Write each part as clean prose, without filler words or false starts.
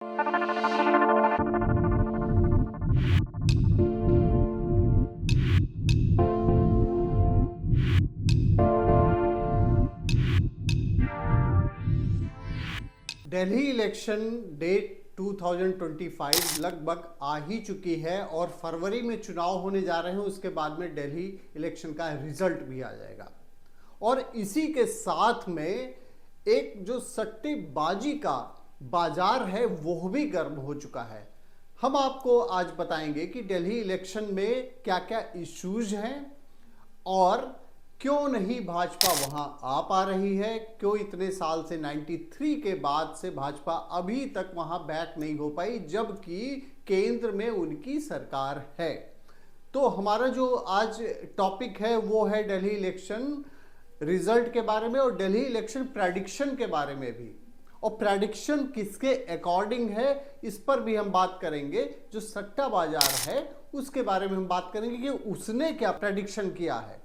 Delhi election date 2025 लगभग आ ही चुकी है और फरवरी में चुनाव होने जा रहे हैं। उसके बाद में दिल्ली इलेक्शन का रिजल्ट भी आ जाएगा और इसी के साथ में एक जो सट्टेबाजी का बाजार है वो भी गर्म हो चुका है। हम आपको आज बताएंगे कि दिल्ली इलेक्शन में क्या क्या इश्यूज हैं और क्यों नहीं भाजपा वहां आ पा रही है, क्यों इतने साल से 93 के बाद से भाजपा अभी तक वहां बैक नहीं हो पाई जबकि केंद्र में उनकी सरकार है। तो हमारा जो आज टॉपिक है वो है दिल्ली इलेक्शन रिजल्ट के बारे में और दिल्ली इलेक्शन प्रेडिक्शन के बारे में भी। और प्रेडिक्शन किसके अकॉर्डिंग है इस पर भी हम बात करेंगे। जो सट्टा बाजार है उसके बारे में हम बात करेंगे कि उसने क्या प्रेडिक्शन किया है।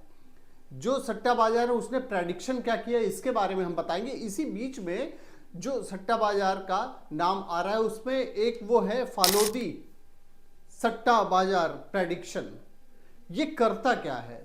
जो सट्टा बाजार है उसने प्रेडिक्शन क्या किया इसके बारे में हम बताएंगे। इसी बीच में जो सट्टा बाजार का नाम आ रहा है उसमें एक वो है फालोदी सट्टा बाजार प्रेडिक्शन। ये करता क्या है?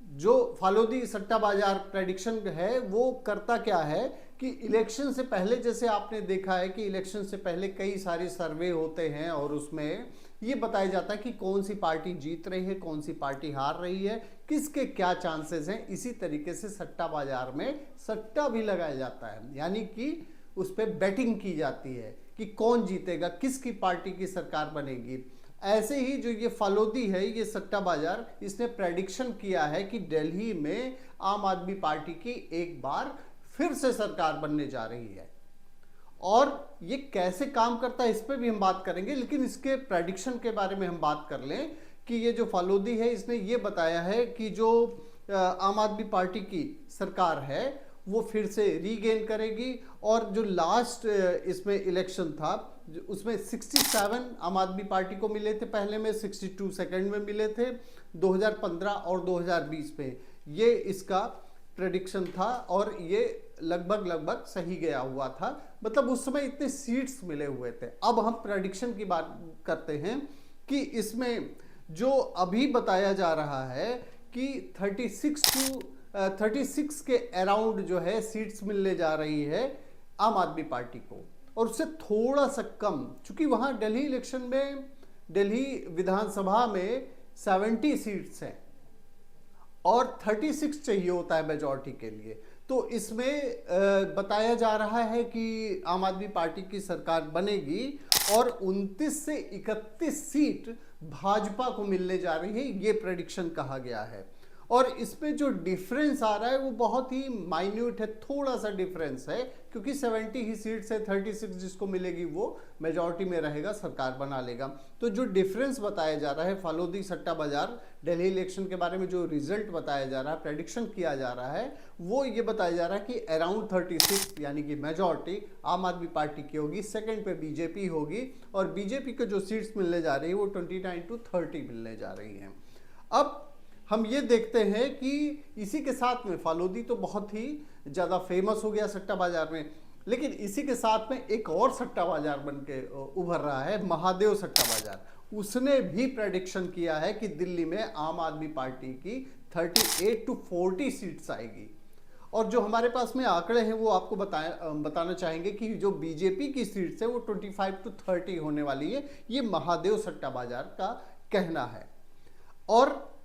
जो फालोदी सट्टा बाजार प्रेडिक्शन है वो करता क्या है कि इलेक्शन से पहले, जैसे आपने देखा है कि इलेक्शन से पहले कई सारे सर्वे होते हैं और उसमें ये बताया जाता है कि कौन सी पार्टी जीत रही है, कौन सी पार्टी हार रही है, किसके क्या चांसेस हैं। इसी तरीके से सट्टा बाजार में सट्टा भी लगाया जाता है, यानी कि उस पर बैटिंग की जाती है कि कौन जीतेगा, किसकी पार्टी की सरकार बनेगी। ऐसे ही जो ये फालोदी है, ये सट्टा बाजार, इसने प्रेडिक्शन किया है कि दिल्ली में आम आदमी पार्टी की एक बार फिर से सरकार बनने जा रही है। और ये कैसे काम करता है इस पे भी हम बात करेंगे, लेकिन इसके प्रेडिक्शन के बारे में हम बात कर लें कि ये जो फालोदी है इसने ये बताया है कि जो आम आदमी पार्टी की सरकार है वो फिर से रीगेन करेगी। और जो लास्ट इसमें इलेक्शन था उसमें 67 आम आदमी पार्टी को मिले थे, पहले में 62 सेकंड में मिले थे 2015 और 2020 में। ये इसका प्रेडिक्शन था और ये लगभग सही गया हुआ था, मतलब उस समय इतने सीट्स मिले हुए थे। अब हम प्रेडिक्शन की बात करते हैं कि इसमें जो अभी बताया जा रहा है कि 36 के अराउंड जो है सीट्स मिलने जा रही है आम आदमी पार्टी को, और उससे थोड़ा सा कम, चूंकि वहां दिल्ली इलेक्शन में दिल्ली विधानसभा में 70 सीट्स हैं और 36 चाहिए होता है मेजॉरिटी के लिए। तो इसमें बताया जा रहा है कि आम आदमी पार्टी की सरकार बनेगी और 29 से 31 सीट भाजपा को मिलने जा रही है, ये प्रेडिक्शन कहा गया है। और इसमें जो डिफरेंस आ रहा है वो बहुत ही माइन्यूट है, थोड़ा सा डिफरेंस है, क्योंकि 70 ही सीट से 36 जिसको मिलेगी वो मेजॉरिटी में रहेगा, सरकार बना लेगा। तो जो डिफरेंस बताया जा रहा है फालोदी सट्टा बाजार दिल्ली इलेक्शन के बारे में, जो रिजल्ट बताया जा रहा है, प्रेडिक्शन किया जा रहा है, वो ये बताया जा रहा है कि अराउंड 36 यानी कि मेजॉरिटी आम आदमी पार्टी की होगी, सेकेंड पे बीजेपी होगी और बीजेपी को जो सीट्स मिलने जा रही है वो 29 to 30 मिलने जा रही है। अब हम ये देखते हैं कि इसी के साथ में फालोदी तो बहुत ही ज़्यादा फेमस हो गया सट्टा बाजार में, लेकिन इसी के साथ में एक और सट्टा बाजार बन के उभर रहा है, महादेव सट्टा बाजार। उसने भी प्रेडिक्शन किया है कि दिल्ली में आम आदमी पार्टी की 38 to 40 सीट्स आएगी। और जो हमारे पास में आंकड़े हैं वो आपको बताना चाहेंगे कि जो बीजेपी की सीट्स है वो 25 to 30 होने वाली है, ये महादेव सट्टा बाजार का कहना है। और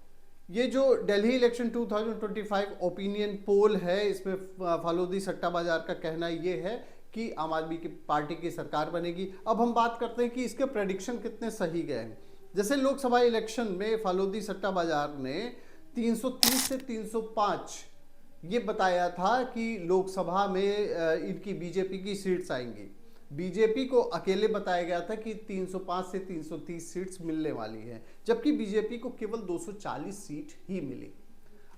ये जो दिल्ली इलेक्शन 2025 ओपिनियन पोल है, इसमें फालोदी सट्टा बाजार का कहना ये है कि आम आदमी की पार्टी की सरकार बनेगी। अब हम बात करते हैं कि इसके प्रेडिक्शन कितने सही गए हैं। जैसे लोकसभा इलेक्शन में फालोदी सट्टा बाजार ने 330 से 305 ये बताया था कि लोकसभा में इनकी बीजेपी की सीट्स आएंगी। बीजेपी को अकेले बताया गया था कि 305 से 330 सीट्स मिलने वाली है, जबकि बीजेपी को केवल 240 सीट ही मिली।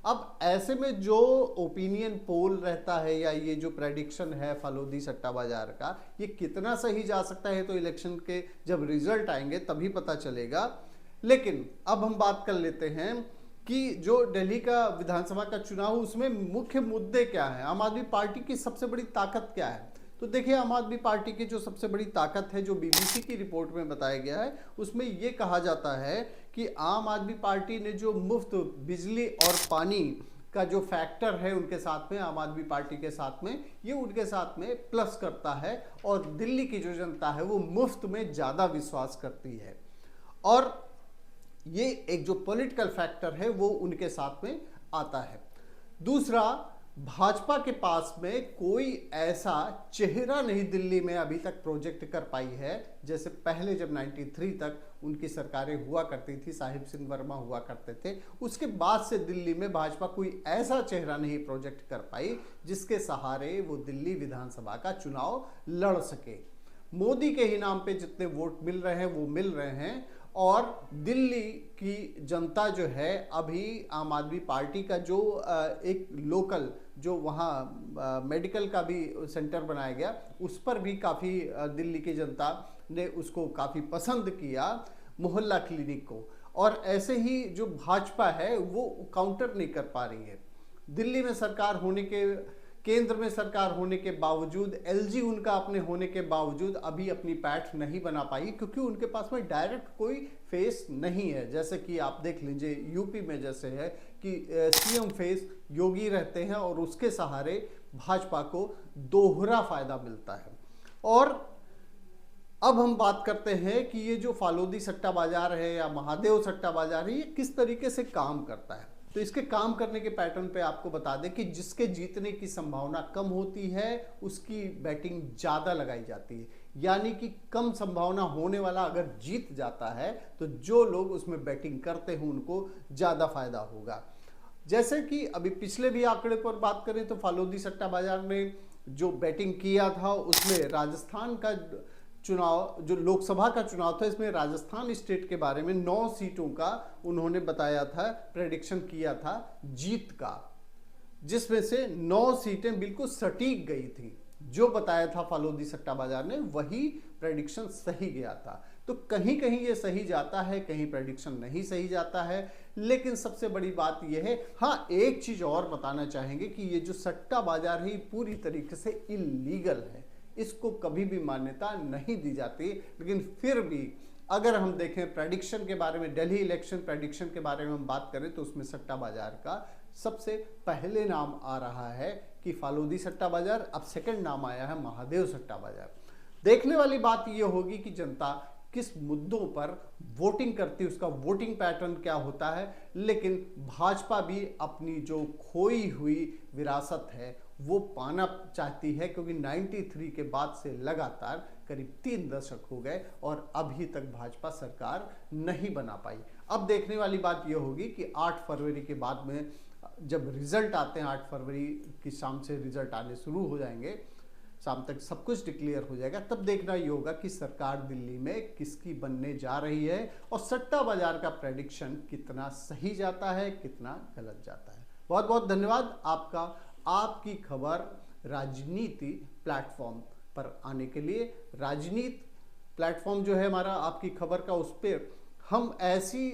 अब ऐसे में जो ओपिनियन पोल रहता है या ये जो प्रेडिक्शन है फालोदी सट्टा बाजार का, ये कितना सही जा सकता है तो इलेक्शन के जब रिजल्ट आएंगे तभी पता चलेगा। लेकिन अब हम बात कर लेते हैं कि जो दिल्ली का विधानसभा का चुनाव, उसमें मुख्य मुद्दे क्या है, आम आदमी पार्टी की सबसे बड़ी ताकत क्या है। तो देखिए, आम आदमी पार्टी की जो सबसे बड़ी ताकत है, जो बीबीसी की रिपोर्ट में बताया गया है, उसमें ये कहा जाता है कि आम आदमी पार्टी ने जो मुफ्त बिजली और पानी का जो फैक्टर है उनके साथ में, आम आदमी पार्टी के साथ में, ये उनके साथ में प्लस करता है और दिल्ली की जो जनता है वो मुफ्त में ज़्यादा विश्वास करती है और ये एक जो पॉलिटिकल फैक्टर है वो उनके साथ में आता है। दूसरा, भाजपा के पास में कोई ऐसा चेहरा नहीं दिल्ली में अभी तक प्रोजेक्ट कर पाई है, जैसे पहले जब 93 तक उनकी सरकारें हुआ करती थी, साहिब सिंह वर्मा हुआ करते थे, उसके बाद से दिल्ली में भाजपा कोई ऐसा चेहरा नहीं प्रोजेक्ट कर पाई जिसके सहारे वो दिल्ली विधानसभा का चुनाव लड़ सके। मोदी के ही नाम पे जितने वोट मिल रहे हैं वो मिल रहे हैं और दिल्ली की जनता जो है अभी आम आदमी पार्टी का जो एक लोकल जो वहाँ मेडिकल का भी सेंटर बनाया गया, उस पर भी काफ़ी दिल्ली की जनता ने उसको काफ़ी पसंद किया, मोहल्ला क्लिनिक को। और ऐसे ही जो भाजपा है वो काउंटर नहीं कर पा रही है। दिल्ली में सरकार होने के, केंद्र में सरकार होने के बावजूद, एलजी उनका अपने होने के बावजूद अभी अपनी पैठ नहीं बना पाई, क्योंकि उनके पास में डायरेक्ट कोई फेस नहीं है। जैसे कि आप देख लीजिए यूपी में जैसे है कि सीएम फेस योगी रहते हैं और उसके सहारे भाजपा को दोहरा फायदा मिलता है। और अब हम बात करते हैं कि ये जो फालोदी सट्टा बाजार है या महादेव सट्टा बाजार है, ये किस तरीके से काम करता है। तो इसके काम करने के पैटर्न पे आपको बता दें कि जिसके जीतने की संभावना कम होती है उसकी बैटिंग ज़्यादा लगाई जाती है, यानी कि कम संभावना होने वाला अगर जीत जाता है तो जो लोग उसमें बैटिंग करते हैं उनको ज़्यादा फायदा होगा। जैसे कि अभी पिछले भी आंकड़े पर बात करें तो फालोदी सट्टा बाजार ने जो बैटिंग किया था उसमें राजस्थान का चुनाव, जो लोकसभा का चुनाव था, इसमें राजस्थान स्टेट के बारे में 9 सीटों का उन्होंने बताया था, प्रेडिक्शन किया था जीत का, जिसमें से 9 सीटें बिल्कुल सटीक गई थी। जो बताया था फालोदी सट्टा बाजार ने वही प्रेडिक्शन सही गया था। तो कहीं कहीं ये सही जाता है, कहीं प्रेडिक्शन नहीं सही जाता है। लेकिन सबसे बड़ी बात यह है, हाँ एक चीज और बताना चाहेंगे कि ये जो सट्टा बाजार है पूरी तरीके से इलीगल है, इसको कभी भी मान्यता नहीं दी जाती। लेकिन फिर भी अगर हम देखें प्रेडिक्शन के बारे में, दिल्ली इलेक्शन प्रेडिक्शन के बारे में हम बात करें तो उसमें सट्टा बाजार का सबसे पहले नाम आ रहा है कि फालोदी सट्टा बाजार, अब सेकंड नाम आया है महादेव सट्टा बाजार। देखने वाली बात यह होगी कि जनता किस मुद्दों पर वोटिंग करती है, उसका वोटिंग पैटर्न क्या होता है। लेकिन भाजपा भी अपनी जो खोई हुई विरासत है वो पाना चाहती है, क्योंकि 93 के बाद से लगातार करीब 3 दशक हो गए और अभी तक भाजपा सरकार नहीं बना पाई। अब देखने वाली बात यह होगी कि 8 फरवरी के बाद में जब रिजल्ट आते हैं, 8 फरवरी की शाम से रिजल्ट आने शुरू हो जाएंगे, शाम तक सब कुछ डिक्लेयर हो जाएगा, तब देखना ये होगा कि सरकार दिल्ली में किसकी बनने जा रही है और सट्टा बाजार का प्रेडिक्शन कितना सही जाता है, कितना गलत जाता है। बहुत बहुत धन्यवाद आपका, आपकी खबर राजनीति प्लेटफॉर्म पर आने के लिए। राजनीति प्लेटफॉर्म जो है हमारा आपकी खबर का, उस पर हम ऐसी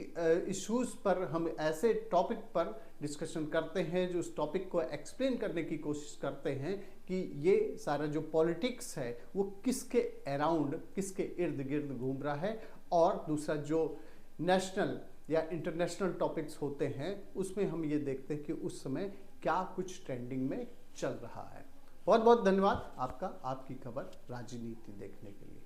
इश्यूज पर, हम ऐसे टॉपिक पर डिस्कशन करते हैं जो उस टॉपिक को एक्सप्लेन करने की कोशिश करते हैं कि ये सारा जो पॉलिटिक्स है वो किसके अराउंड, किसके इर्द गिर्द घूम रहा है। और दूसरा जो नेशनल या इंटरनेशनल टॉपिक्स होते हैं उसमें हम ये देखते हैं कि उस समय क्या कुछ ट्रेंडिंग में चल रहा है। बहुत बहुत धन्यवाद आपका, आपकी खबर राजनीति देखने के लिए।